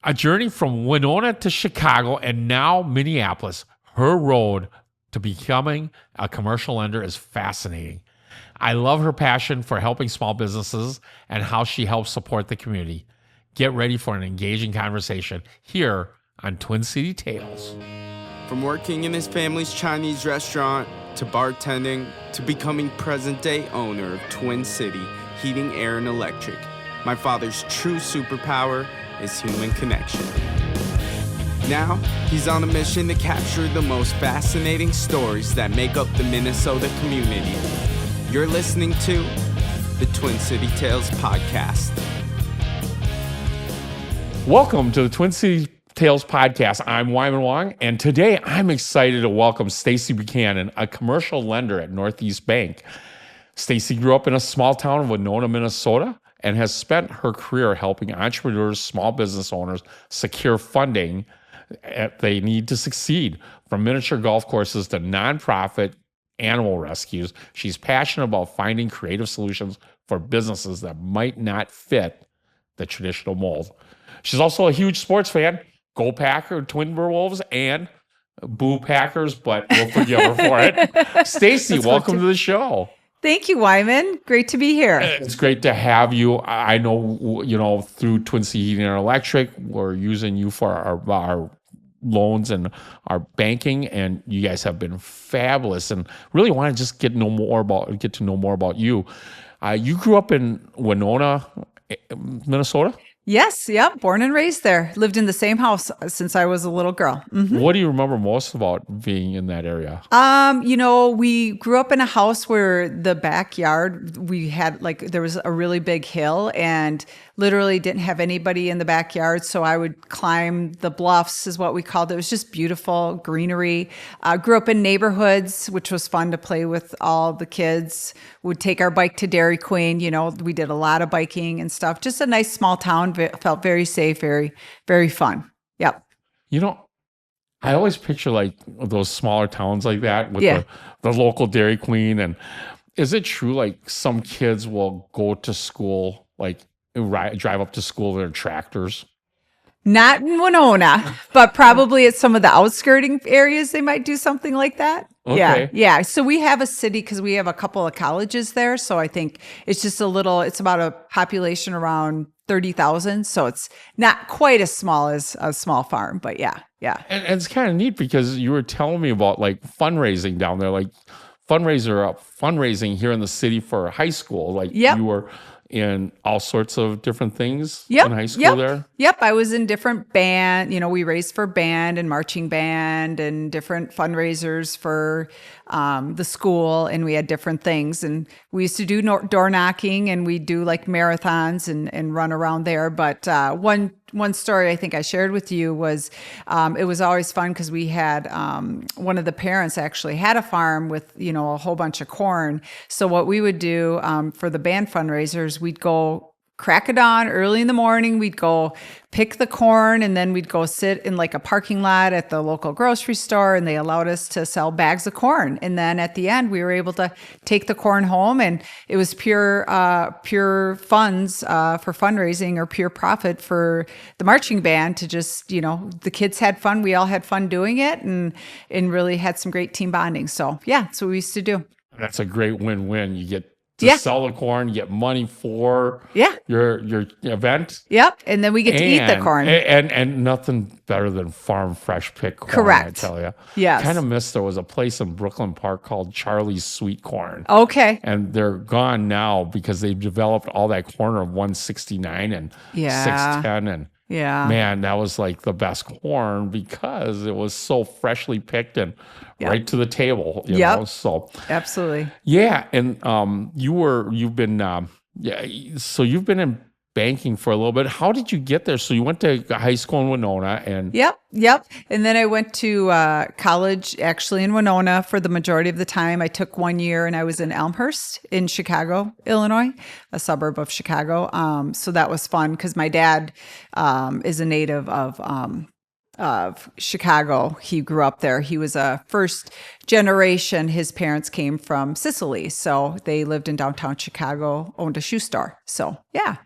A journey from Winona to Chicago and now Minneapolis. Her road to becoming a commercial lender is fascinating. I love her passion for helping small businesses and how she helps support the community. Get ready for an engaging conversation here on Twin City Tales. From working in his family's Chinese restaurant to bartending to becoming present-day owner of Twin City Heating, Air, and Electric, my father's true superpower is human connection. Now, he's on a mission to capture the most fascinating stories that make up the Minnesota community. You're listening to the Twin City Tales podcast. Welcome to the Twin City Tales podcast. I'm Wyman Wong, and today I'm excited to welcome Stacey Buchanan, a commercial lender at Northeast Bank. Stacey grew up in a small town of Winona, Minnesota, and has spent her career helping entrepreneurs, small business owners secure funding they need to succeed. From miniature golf courses to nonprofit animal rescues, she's passionate about finding creative solutions for businesses that might not fit the traditional mold. She's also a huge sports fan. Go Packer, Timberwolves, and Boo Packers, but we'll forgive her for it. Stacey, welcome to the show. Thank you, Wyman. Great to be here. It's great to have you. I know, through Twin City Heating and Electric, we're using you for our loans and our banking, and you guys have been fabulous. And really want to just get to know more about you. You grew up in Winona, Minnesota? Yes, yep. Born and raised there. Lived in the same house since I was a little girl. Mm-hmm. What do you remember most about being in that area? We grew up in a house where the backyard, we had there was a really big hill and literally didn't have anybody in the backyard. So I would climb the bluffs is what we called it. It was just beautiful greenery. Grew up in neighborhoods, which was fun to play with all the kids. Would take our bike to Dairy Queen. We did a lot of biking and stuff. Just a nice small town. Felt very safe, very, very fun. Yep. I always picture those smaller towns like that with the local Dairy Queen. And is it true some kids will go to school, drive up to school in their tractors? Not in Winona, but probably at some of the outskirting areas, they might do something like that. Okay. Yeah. So we have a city because we have a couple of colleges there. So I think it's just it's about a population around 30,000. So it's not quite as small as a small farm, but yeah. And it's kind of neat because you were telling me about fundraising down there, fundraising here in the city for high school. You were in all sorts of different things in high school there? Yep. I was in different band. We raised for band and marching band and different fundraisers for the school. And we had different things. And we used to do door knocking and we'd do marathons and run around there. But one story I think I shared with you was it was always fun because we had one of the parents actually had a farm with, a whole bunch of corn. So what we would do for the band fundraisers, we'd go crack of dawn early in the morning. We'd go pick the corn and then we'd go sit in a parking lot at the local grocery store and they allowed us to sell bags of corn. And then at the end, we were able to take the corn home and it was pure funds for fundraising or pure profit for the marching band to just, the kids had fun. We all had fun doing it and really had some great team bonding. So yeah, that's what we used to do. That's a great win-win. You get to sell the corn, you get money for your event. Yep, and then we get to eat the corn. And nothing better than farm fresh pick corn, correct. I tell you. Yes. Kind of missed there was a place in Brooklyn Park called Charlie's Sweet Corn. Okay. And they're gone now because they've developed all that corn of 169 and 610 and man, that was the best corn because it was so freshly picked and right to the table, you know. So absolutely. Yeah. And you've been in banking for a little bit. How did you get there? So you went to high school in Winona and Yep. And then I went to college actually in Winona for the majority of the time. I took 1 year and I was in Elmhurst in Chicago, Illinois, a suburb of Chicago. So that was fun because my dad is a native of of Chicago. He grew up there. He was a first generation. His parents came from Sicily, so they lived in downtown Chicago, owned a shoe store. So yeah.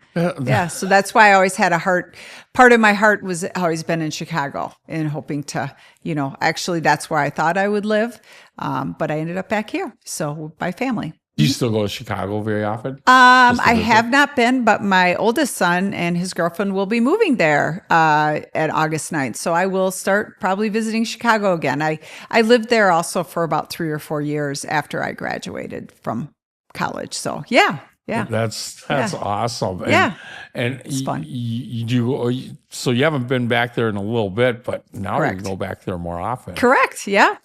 So that's why I always had a heart. Part of my heart was always been in Chicago and hoping to, actually that's where I thought I would live. But I ended up back here. So my family. Do you still go to Chicago very often? I have not been, but my oldest son and his girlfriend will be moving there at August 9th. So I will start probably visiting Chicago again. I lived there also for about 3 or 4 years after I graduated from college. So yeah. That's awesome. And it's fun. You do, so you haven't been back there in a little bit, but now Correct. you can go back there more often. Correct. Yeah.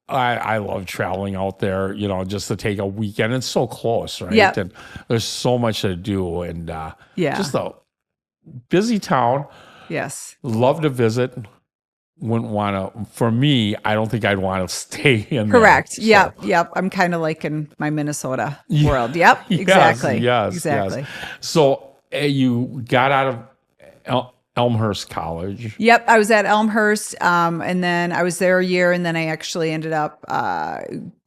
I love traveling out there, just to take a weekend. It's so close, right? Yeah. And there's so much to do, and Yeah. just a busy town. Yes. Love to visit. Wouldn't want to. For me, I don't think I'd want to stay in. Correct. There, Yep. I'm kind of like in my Minnesota world. Yep. Exactly. Yes. So you got out of Elmhurst College. Yep, I was at Elmhurst, and then I was there a year, and then I actually ended up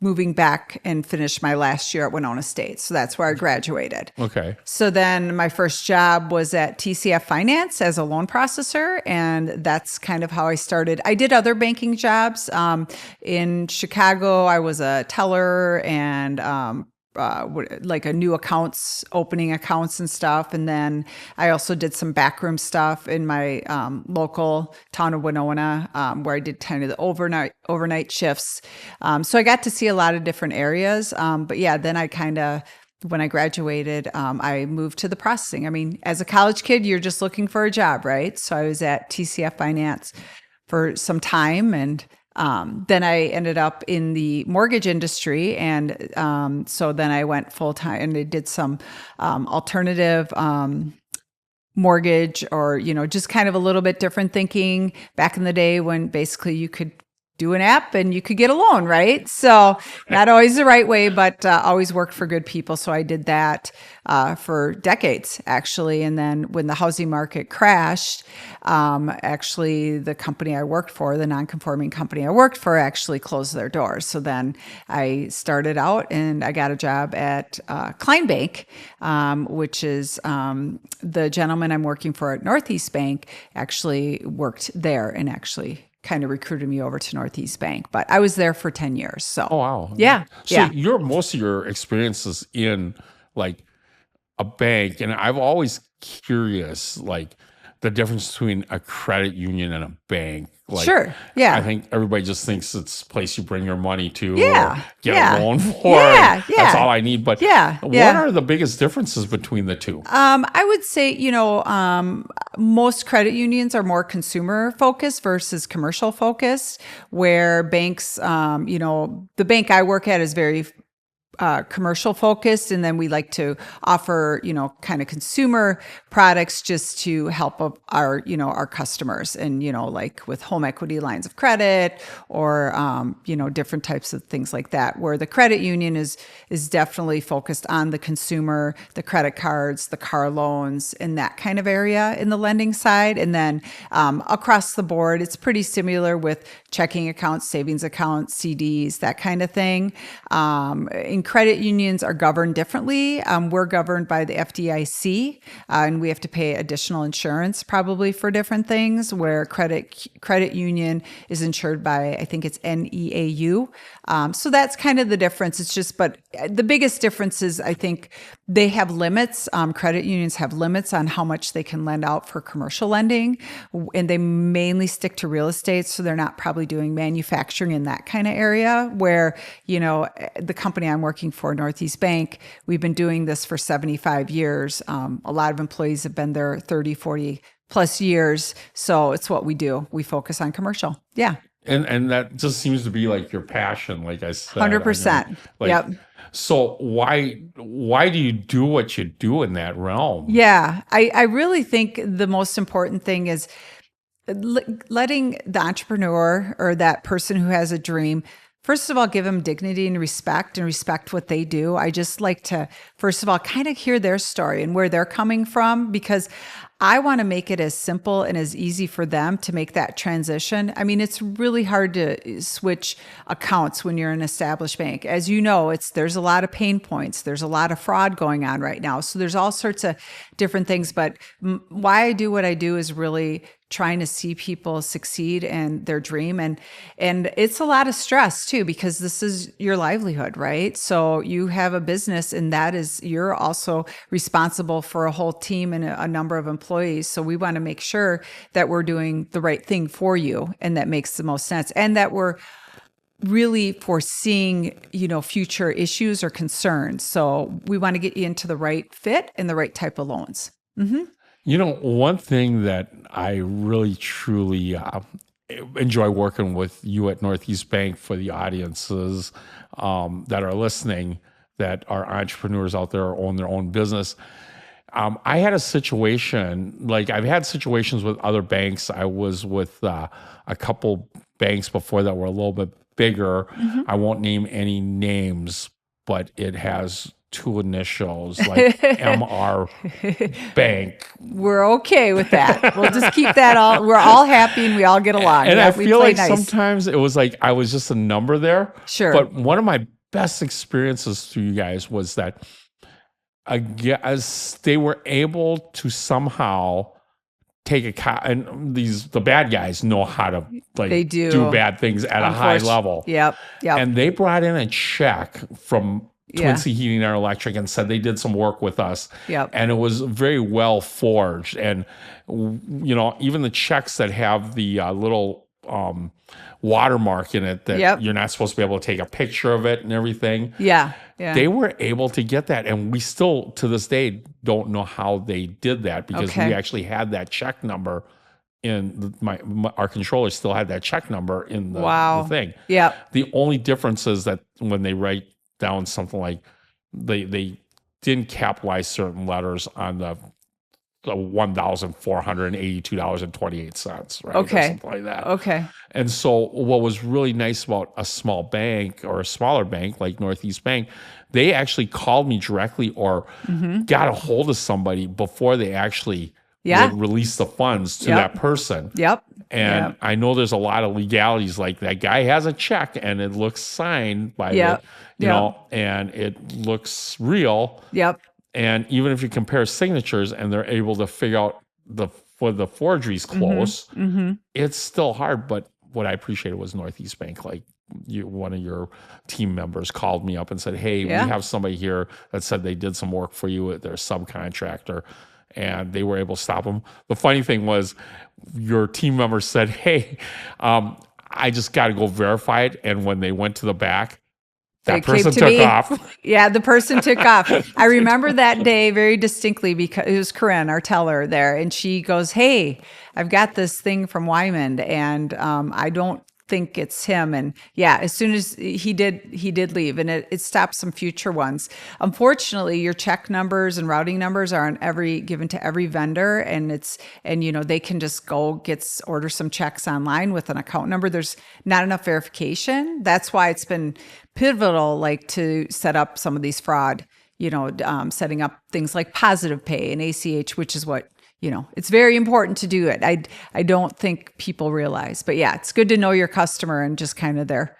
moving back and finished my last year at Winona State. So that's where I graduated. Okay. So then my first job was at TCF Finance as a loan processor, and that's kind of how I started. I did other banking jobs. In Chicago, I was a teller and like a new accounts, opening accounts and stuff. And then I also did some backroom stuff in my local town of Winona, where I did kind of the overnight shifts. So I got to see a lot of different areas. But yeah, then when I graduated, I moved to the processing. I mean, as a college kid, you're just looking for a job, right? So I was at TCF Finance for some time, and then I ended up in the mortgage industry. And so then I went full time and I did some alternative mortgage, or, just kind of a little bit different thinking back in the day when basically you could do an app and you could get a loan, right? So not always the right way, but always worked for good people. So I did that for decades, actually. And then when the housing market crashed, actually the company I worked for, the non-conforming company I worked for, actually closed their doors. So then I started out and I got a job at Klein Bank, which is the gentleman I'm working for at Northeast Bank actually worked there and actually kind of recruited me over to Northeast Bank, but I was there for 10 years. So, oh, wow. Yeah. So most of your experiences in like a bank, and I've always curious, like the difference between a credit union and a bank. Like, sure. Yeah. I think everybody just thinks it's a place you bring your money to Yeah. or get Yeah. a loan for. Yeah. Yeah. That's all I need. But Yeah. what Yeah. are the biggest differences between the two? I would say, most credit unions are more consumer focused versus commercial focused, where banks, the bank I work at is very commercial focused, and then we like to offer, kind of consumer products just to help our customers, and like with home equity lines of credit, or different types of things like that. Where the credit union is definitely focused on the consumer, the credit cards, the car loans, and that kind of area in the lending side. And then across the board, it's pretty similar with checking accounts, savings accounts, CDs, that kind of thing. In credit unions are governed differently. We're governed by the FDIC, and we have to pay additional insurance probably for different things, where credit union is insured by, I think it's NEAU. So that's kind of the difference. It's just, but the biggest difference is, I think they have limits. Credit unions have limits on how much they can lend out for commercial lending, and they mainly stick to real estate. So they're not probably doing manufacturing in that kind of area, where, the company I'm working for, Northeast Bank, we've been doing this for 75 years. A lot of employees have been there 30, 40 plus years. So it's what we do. We focus on commercial. Yeah. And that just seems to be like your passion, like I said. 100%. Yep. So why do you do what you do in that realm? Yeah. I really think the most important thing is letting the entrepreneur or that person who has a dream, first of all, give them dignity and respect what they do. I just like to, first of all, kind of hear their story and where they're coming from, because I want to make it as simple and as easy for them to make that transition. I mean, it's really hard to switch accounts when you're an established bank. As you know, there's a lot of pain points. There's a lot of fraud going on right now. So there's all sorts of different things. But why I do what I do is really trying to see people succeed in their dream. And it's a lot of stress too, because this is your livelihood, right? So you have a business, and you're also responsible for a whole team and a number of employees. So we want to make sure that we're doing the right thing for you, and that makes the most sense, and that we're really foreseeing, future issues or concerns. So we want to get you into the right fit and the right type of loans. Mm-hmm. One thing that I really truly enjoy working with you at Northeast Bank, for the audiences that are listening, that are entrepreneurs out there or own their own business. I had a situation, like I've had situations with other banks. I was with a couple banks before that were a little bit bigger. Mm-hmm. I won't name any names, but it has two initials, like MR Bank. We're okay with that. We'll just keep that all. We're all happy and we all get along. And I feel like sometimes it was like I was just a number there. Sure. But one of my best experiences through you guys was that as they were able to somehow take and the bad guys know how to do bad things at a high level. Yep. And they brought in a check from Quincy Heating and Air Electric and said they did some work with us. Yep. And it was very well forged. And, even the checks that have the little watermark in it that you're not supposed to be able to take a picture of it and everything. Yeah. They were able to get that. And we still, to this day, don't know how they did that, because we actually had that check number in our controller still had that check number in the thing. Yeah. The only difference is that when they write down something like they didn't capitalize certain letters on the $1,482.28, right? Okay. Or something like that. Okay. And so what was really nice about a small bank or a smaller bank like Northeast Bank, they actually called me directly or got a hold of somebody before they actually would release the funds to that person. Yep. And I know there's a lot of legalities, like that guy has a check and it looks signed by and it looks real. Yep. And even if you compare signatures and they're able to figure out the forgery's close, it's still hard. But what I appreciated was Northeast Bank, like one of your team members called me up and said, hey, we have somebody here that said they did some work for you at their subcontractor, and they were able to stop them. The funny thing was your team member said, hey, I just got to go verify it. And when they went to the back, that person took off. Yeah, the person took off. I remember that day very distinctly because it was Corinne, our teller there, and she goes, hey, I've got this thing from Wyman, and I don't think it's him. And as soon as he did leave, and it stopped some future ones. Unfortunately, your check numbers and routing numbers are given to every vendor, and they can just go order some checks online with an account number. There's not enough verification. That's why it's been pivotal, to set up some of these fraud, setting up things like Positive Pay and ACH, which is what, it's very important to do it. I don't think people realize, but it's good to know your customer and just kind of their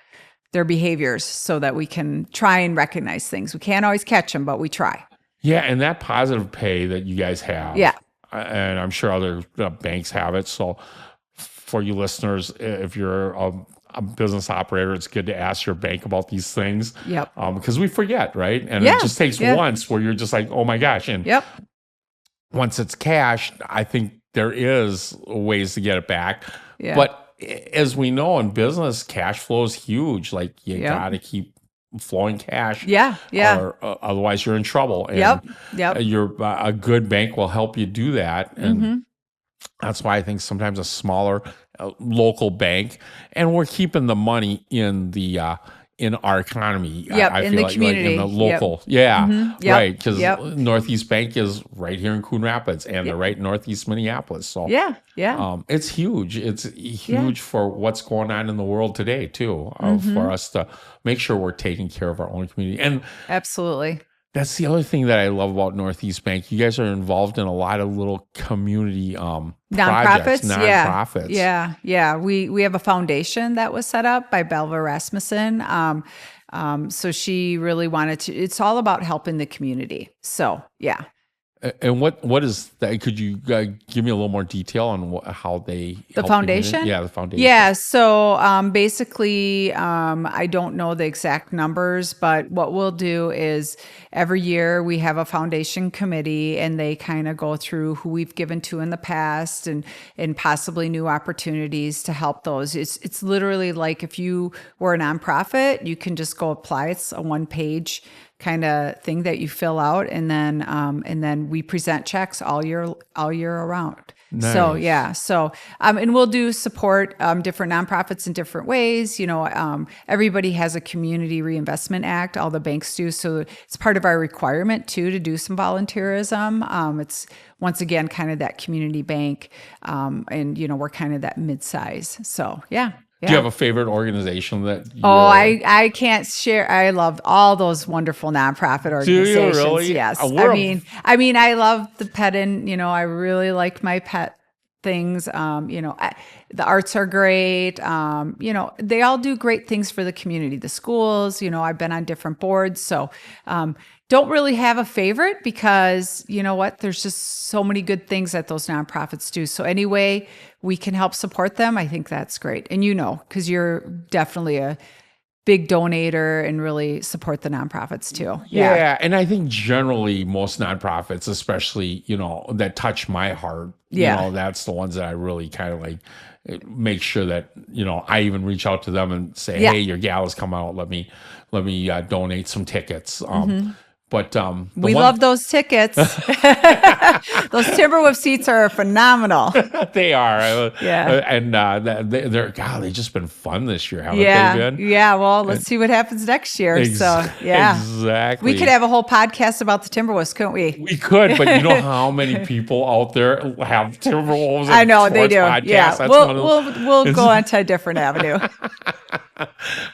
behaviors so that we can try and recognize things. We can't always catch them, but we try. Yeah. And that Positive Pay that you guys have. Yeah. And I'm sure other banks have it. So for you listeners, if you're a business operator, it's good to ask your bank about these things. Yep. Because we forget, right? And it just takes once where you're just like, oh my gosh. And once it's cashed, I think there is ways to get it back. Yeah. But as we know in business, cash flow is huge. Like you got to keep flowing cash. Yeah. Or otherwise you're in trouble. And a good bank will help you do that. And that's why I think sometimes a smaller local bank, and we're keeping the money in the in our economy. I in feel the community, in the local, right? Because Northeast Bank is right here in Coon Rapids, and they're right in Northeast Minneapolis. So it's huge. It's huge for what's going on in the world today too. For us to make sure we're taking care of our own community, and absolutely. That's the other thing that I love about Northeast Bank. You guys are involved in a lot of little community projects, nonprofits. Yeah. We have a foundation that was set up by Belva Rasmussen. So she really wanted to. It's all about helping the community. So yeah. And what is that? Could you give me a little more detail on how they the foundation? Yeah, the foundation. Yeah. So basically, I don't know the exact numbers, but what we'll do is every year we have a foundation committee, and they kind of go through who we've given to in the past and possibly new opportunities to help those. It's literally like if you were a nonprofit, you can just go apply. It's a 1-page kind of thing that you fill out, and then we present checks all year around. Nice. So yeah, and we'll do support different nonprofits in different ways. Everybody has a Community Reinvestment Act. All the banks do, so it's part of our requirement too to do some volunteerism. It's once again kind of that community bank, and we're kind of that mid-size. So yeah. Yeah. Do you have a favorite organization that? I can't share. I love all those wonderful nonprofit organizations. Do you really? Yes. I mean, I love the pet, and I really like my pet things. The arts are great. They all do great things for the community. The schools. I've been on different boards, so. Don't really have a favorite because you know what? There's just so many good things that those nonprofits do. So anyway, we can help support them. I think that's great. And because you're definitely a big donator and really support the nonprofits too. Yeah. And I think generally most nonprofits, especially, that touch my heart, that's the ones that I really kind of like make sure that, I even reach out to them and say, hey, your gal has come out. Let me donate some tickets. But we love those tickets. Those Timberwolves seats are phenomenal. They are. Yeah. And they've just been fun this year, haven't they been? Yeah. Well, let's see what happens next year. So yeah. Exactly. We could have a whole podcast about the Timberwolves, couldn't we? We could, but you know how many people out there have Timberwolves? I know they do. Podcasts? Yeah. We'll go on to a different avenue.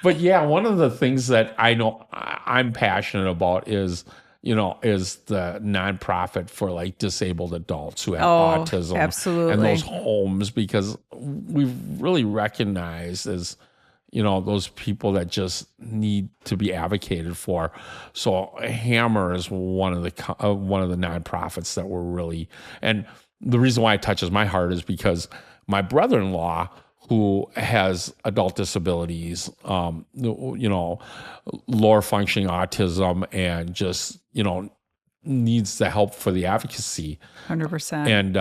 But yeah, one of the things that I know I'm passionate about is the nonprofit for like disabled adults who have autism. Absolutely. And those homes, because we've really recognized as, those people that just need to be advocated for. So Hammer is one of the nonprofits that we're really, and the reason why it touches my heart is because my brother-in-law, who has adult disabilities, lower functioning autism, and just, needs the help for the advocacy. 100%. And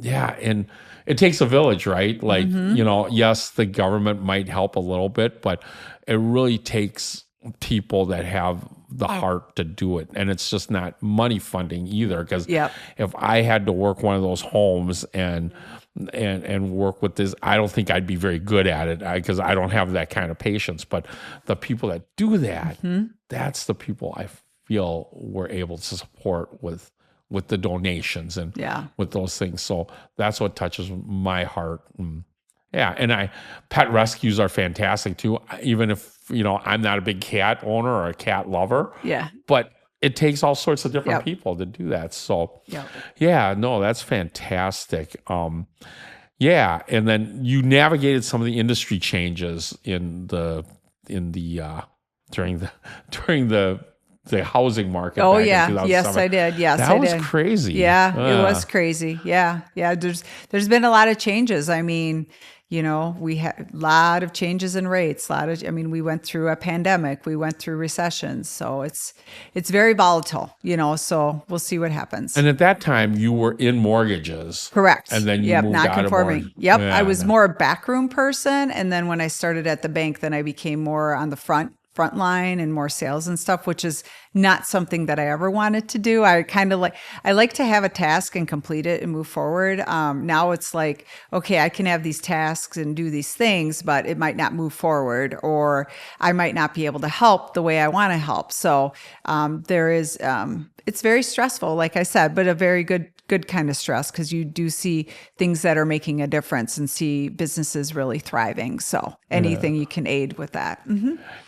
and it takes a village, right? Like, yes, the government might help a little bit, but it really takes people that have the heart to do it. And it's just not money funding either. Because if I had to work one of those homes and work with this, I don't think I'd be very good at it because I don't have that kind of patience. But the people that do that, that's the people I feel we're able to support with the donations and with those things. So that's what touches my heart. And pet rescues are fantastic too, even if, I'm not a big cat owner or a cat lover. Yeah. But it takes all sorts of different people to do that. So, that's fantastic. And then you navigated some of the industry changes during the housing market. Oh back yeah, in 2007. yes I did. Yes, that I was did. Crazy. Yeah, it was crazy. Yeah. There's been a lot of changes. I mean, we had a lot of changes in rates. We went through a pandemic. We went through recessions. So it's very volatile. So we'll see what happens. And at that time, you were in mortgages. Correct. And then you moved not out conforming. of mortgage. Yep. I was more a backroom person. And then when I started at the bank, then I became more on the front line and more sales and stuff, which is not something that I ever wanted to do. I like to have a task and complete it and move forward. Now it's like, okay, I can have these tasks and do these things, but it might not move forward, or I might not be able to help the way I want to help. So it's very stressful, like I said, but a very good good kind of stress, because you do see things that are making a difference and see businesses really thriving. So anything you can aid with that.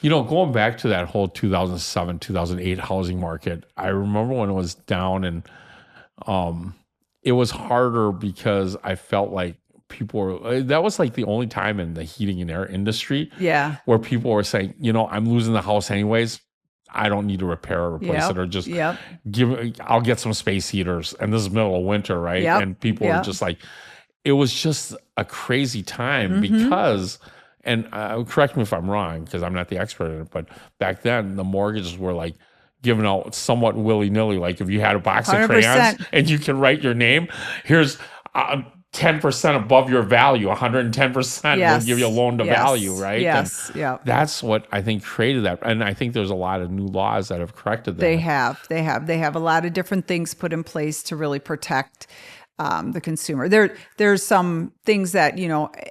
Going back to that whole 2007, 2008 housing market, I remember when it was down, and it was harder because I felt like that was like the only time in the heating and air industry where people were saying, I'm losing the house anyways. I don't need to repair or replace it, or just I'll get some space heaters. And this is middle of winter, right? And people were just like, it was just a crazy time because, and correct me if I'm wrong, because I'm not the expert in it, but back then the mortgages were like given out somewhat willy-nilly. Like if you had a box of 100%. crayons and you can write your name, here's 10% above your value, 110% will give you a loan to value, right? Yes, and that's what I think created that. And I think there's a lot of new laws that have corrected that. They have a lot of different things put in place to really protect the consumer. There's some things that,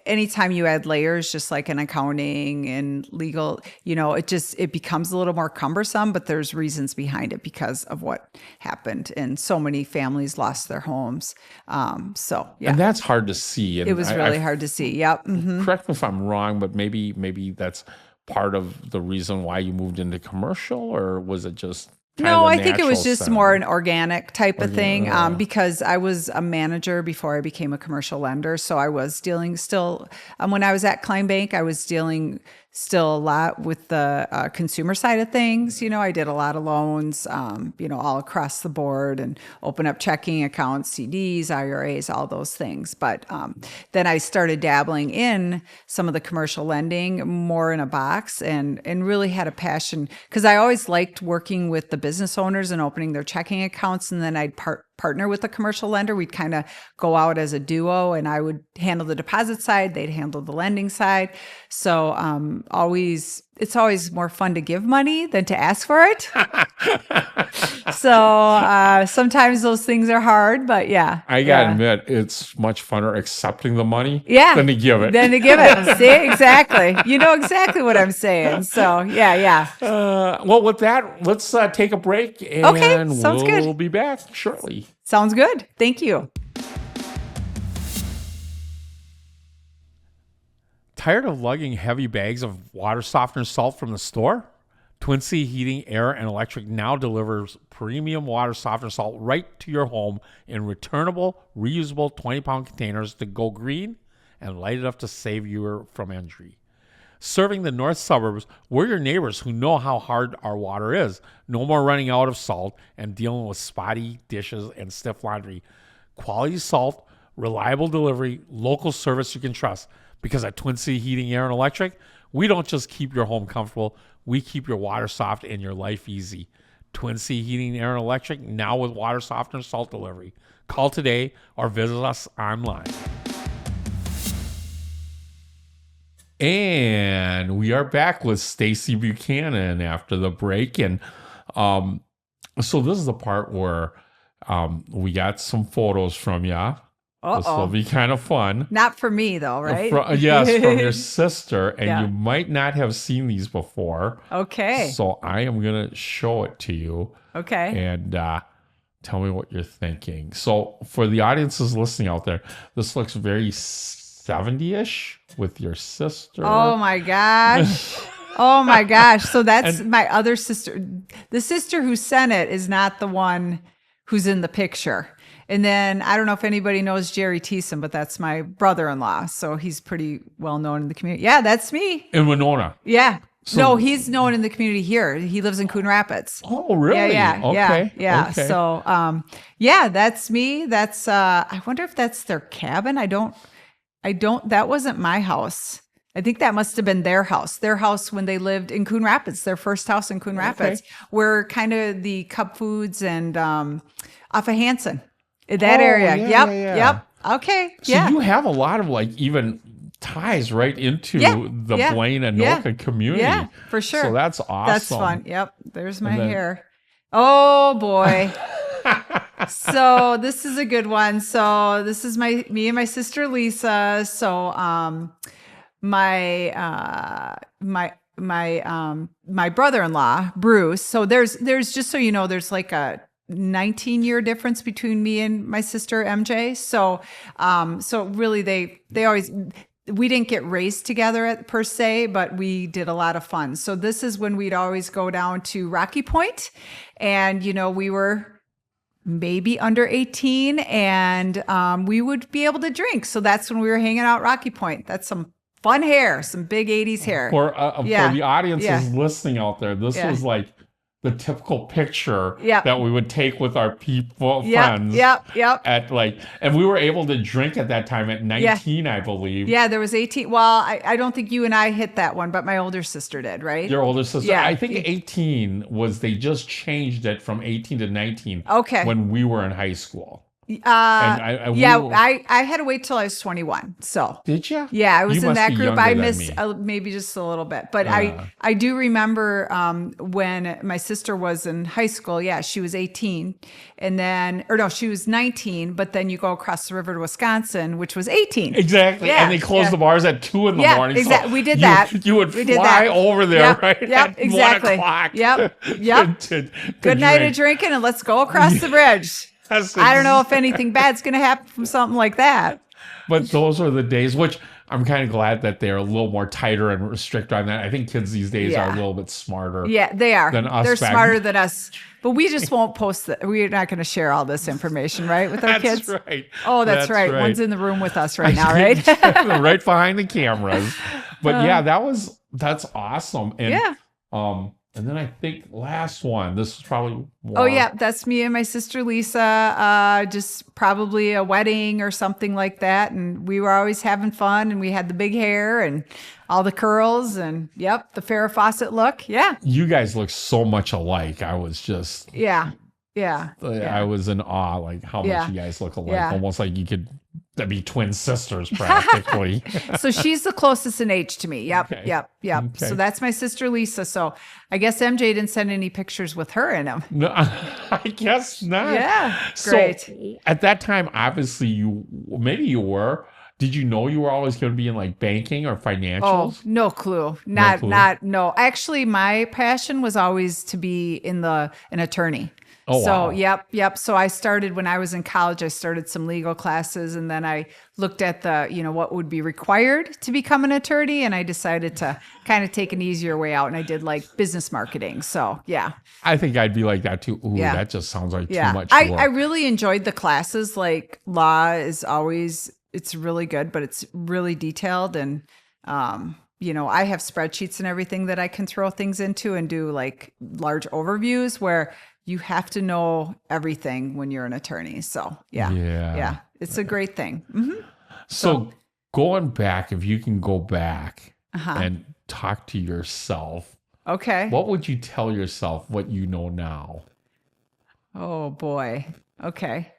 anytime you add layers, just like in accounting and legal, it becomes a little more cumbersome, but there's reasons behind it because of what happened. And so many families lost their homes. And that's hard to see. And it was really hard to see. Yep. Mm-hmm. Correct me if I'm wrong, but maybe that's part of the reason why you moved into commercial, or was it just... No, I think it was just more an organic type of thing, because I was a manager before I became a commercial lender. So I was dealing still, when I was at Klein Bank, I was dealing still a lot with the consumer side of things. I did a lot of loans, all across the board, and open up checking accounts, CDs, IRAs, all those things. But then I started dabbling in some of the commercial lending more in a box, and really had a passion, because I always liked working with the business owners and opening their checking accounts. And then I'd partner with a commercial lender. We'd kind of go out as a duo, and I would handle the deposit side, they'd handle the lending side. So it's always more fun to give money than to ask for it. So sometimes those things are hard, but I gotta admit, it's much funner accepting the money than to give it. See, exactly. You know exactly what I'm saying. So well, with that, let's take a break, and sounds good. We'll be back shortly. Sounds good. Thank you. Tired of lugging heavy bags of water softener salt from the store? Twin City Heating, Air, and Electric now delivers premium water softener salt right to your home in returnable, reusable 20-pound containers to go green and light it up to save you from injury. Serving the north suburbs, we're your neighbors who know how hard our water is. No more running out of salt and dealing with spotty dishes and stiff laundry. Quality salt, reliable delivery, local service you can trust. Because at Twin City Heating, Air, and Electric, we don't just keep your home comfortable, we keep your water soft and your life easy. Twin City Heating, Air, and Electric, now with water softener salt delivery. Call today or visit us online. And we are back with Stacey Buchanan after the break. And so this is the part where we got some photos from you. This will be kind of fun. Not for me, though, right? Yes, from your sister. And you might not have seen these before. Okay. So I am going to show it to you. Okay. And tell me what you're thinking. So for the audiences listening out there, this looks very 70-ish with your sister. Oh, my gosh. Oh, my gosh. So that's my other sister. The sister who sent it is not the one who's in the picture. And then I don't know if anybody knows Jerry Thiessen, but that's my brother-in-law. So he's pretty well known in the community. Yeah, that's me. In Winona. Yeah. So, no, he's known in the community here. He lives in Coon Rapids. Oh, really? Yeah. Okay. So, that's me. That's, I wonder if that's their cabin. That wasn't my house. I think that must have been their house when they lived in Coon Rapids, their first house in Coon Rapids, where kind of the Cup Foods and off of Hanson. That area. Yep. Okay. So you have a lot of even ties right into the Blaine Anoka community. Yeah, for sure. So that's awesome. That's fun. Yep. There's my hair. Oh boy. So this is a good one. So this is me and my sister Lisa. So my brother-in-law Bruce. So there's just so you know, there's like a 19-year difference between me and my sister MJ. So really they always, we didn't get raised together per se, but we did a lot of fun. So this is when we'd always go down to Rocky Point, and we were maybe under 18, and we would be able to drink. So that's when we were hanging out Rocky Point. That's some fun hair, some big 80s hair. For the audiences listening out there, this was like the typical picture that we would take with our friends. At and we were able to drink at that time at 19, I believe. Yeah, there was 18. Well, I don't think you and I hit that one, but my older sister did, right? Your older sister? Yeah. I think 18 they just changed it from 18 to 19 when we were in high school. I had to wait till I was 21. So did you? Yeah, I was in that group. I missed maybe just a little bit, but I do remember when my sister was in high school. Yeah, she was 18, and then she was 19. But then you go across the river to Wisconsin, which was 18. Exactly, and they closed the bars at 2 in the morning. Exactly. So we did that. You would fly over there, right? Yep, exactly. 1 o'clock. Yep. Good night of drinking, and let's go across the bridge. I don't know if anything bad's going to happen from something like that. But those are the days, which I'm kind of glad that they're a little more tighter and strict on that. I think kids these days are a little bit smarter. Yeah, they are. Than us. They're smarter than us. But we just won't post that. We're not going to share all this information, right, with our kids? That's right. Oh, that's right. One's in the room with us right now, right? Right behind the cameras. But that's awesome. And, and then I think last one, this is probably more. Oh, yeah. That's me and my sister, Lisa, just probably a wedding or something like that. And we were always having fun, and we had the big hair and all the curls and, the Farrah Fawcett look. Yeah. You guys look so much alike. I was just. Yeah. I was in awe, like how much you guys look alike. Almost like you could be twin sisters practically. So she's the closest in age to me. Yep. Okay. So that's my sister Lisa. So I guess MJ didn't send any pictures with her in them. No, I guess not. Yeah. Great. So at that time, obviously you were. Did you know you were always going to be in like banking or financials? Oh, no clue. No. Actually, my passion was always to be an attorney. Oh, so, wow. Yep. So I started when I was in college, I started some legal classes, and then I looked at what would be required to become an attorney. And I decided to kind of take an easier way out. And I did like business marketing. So, yeah. I think I'd be like that too. Ooh, that just sounds like too much work. I really enjoyed the classes. Like law is always, it's really good, but it's really detailed. And, I have spreadsheets and everything that I can throw things into and do like large overviews where you have to know everything when you're an attorney. So yeah, it's a great thing. Mm-hmm. So going back, if you can go back and talk to yourself, what would you tell yourself what you know now? Oh boy. Okay.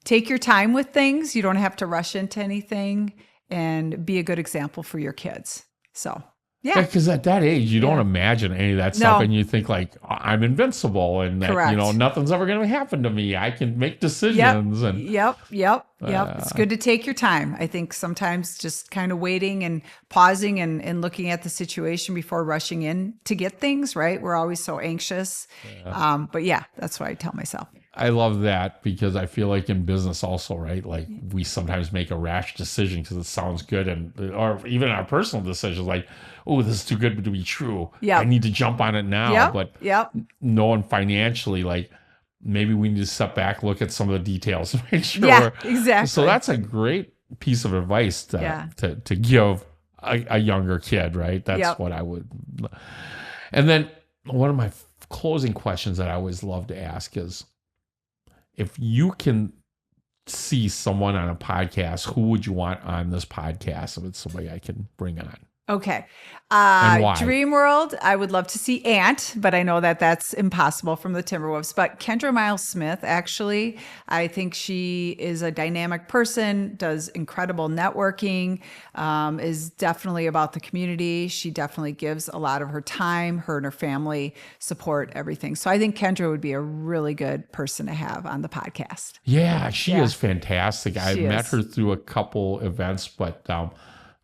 Take your time with things. You don't have to rush into anything, and be a good example for your kids. So yeah, because at that age, you don't imagine any of that stuff, and you think like I'm invincible, and that nothing's ever going to happen to me. I can make decisions. Yep. It's good to take your time. I think sometimes just kind of waiting and pausing and looking at the situation before rushing in to get things right. We're always so anxious. But that's what I tell myself. I love that because I feel like in business also, right? Like we sometimes make a rash decision because it sounds good, or even our personal decisions, like, oh, this is too good to be true. I need to jump on it now. But knowing financially, like maybe we need to step back, look at some of the details, make sure. Yeah, exactly. So that's a great piece of advice to give a younger kid, right? That's what I would. And then one of my closing questions that I always love to ask is, if you can see someone on a podcast, who would you want on this podcast if it's somebody I can bring on? Okay. And why? Dream World, I would love to see Ant, but I know that that's impossible from the Timberwolves. But Kendra Miles Smith, actually, I think she is a dynamic person, does incredible networking, is definitely about the community. She definitely gives a lot of her time, her and her family support everything. So I think Kendra would be a really good person to have on the podcast. Yeah, she is fantastic. I met her through a couple events, but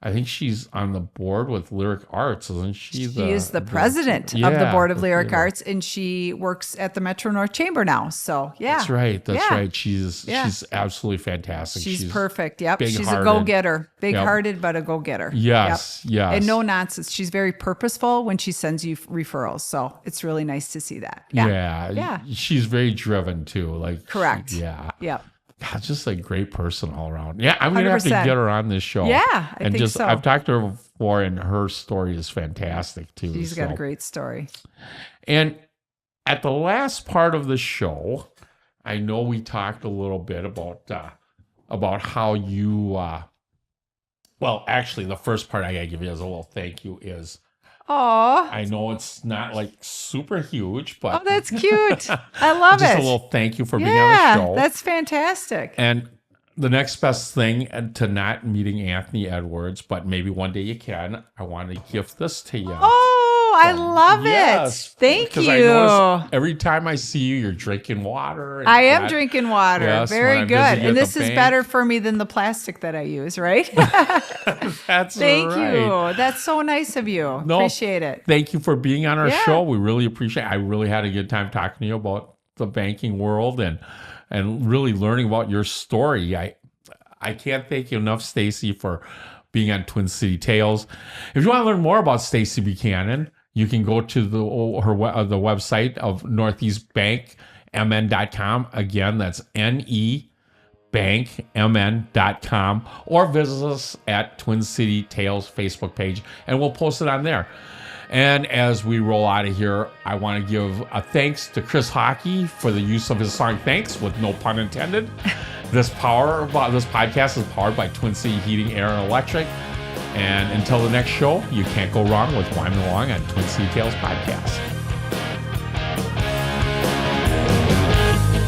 I think she's on the board with Lyric Arts, isn't she? She is the president of the Board of Lyric Arts, and she works at the Metro North Chamber now. So yeah, that's right. That's right. She's absolutely fantastic. She's perfect. Yep, she's big-hearted. a go-getter, big-hearted, but a go-getter. Yes, yes, and no nonsense. She's very purposeful when she sends you referrals. So it's really nice to see that. Yeah. She's very driven too. Like correct. Yep. God, just a great person all around. Yeah, I'm gonna have to 100%. get her on this show. Yeah, I think so. I've talked to her before, and her story is fantastic too. She's got a great story. And at the last part of the show, I know we talked a little bit about how you. Well, actually, the first part I gotta give you as a little thank you is. Oh, I know it's not like super huge, but that's cute. I love just it. a little thank you for being on the show. That's fantastic. And the next best thing to not meeting Anthony Edwards, but maybe one day you can, I want to gift this to you. Oh, I love it. Thank you. I notice every time I see you, you're drinking water. I am drinking water. Yes, very good. And this is better for me than the plastic that I use, right? That's Thank right. you. That's so nice of you. Appreciate it. Thank you for being on our show. We really appreciate it. I really had a good time talking to you about the banking world and really learning about your story. I can't thank you enough, Stacey, for being on Twin City Tales. If you want to learn more about Stacey Buchanan, you can go to the website of northeastbankmn.com. Again, that's nebankmn.com, or visit us at Twin City Tales Facebook page, and we'll post it on there. And as we roll out of here, I want to give a thanks to Chris Hockey for the use of his song Thanks, with no pun intended. This podcast is powered by Twin City Heating, Air, and Electric. And until the next show, you can't go wrong with Wyman Long on Twin City Tales Podcast.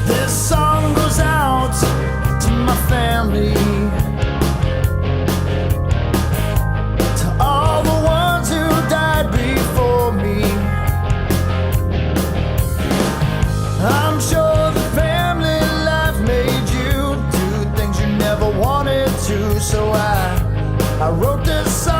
This song goes out to my family, to all the ones who died before me. I'm sure the family life made you do things you never wanted to, so I wrote this song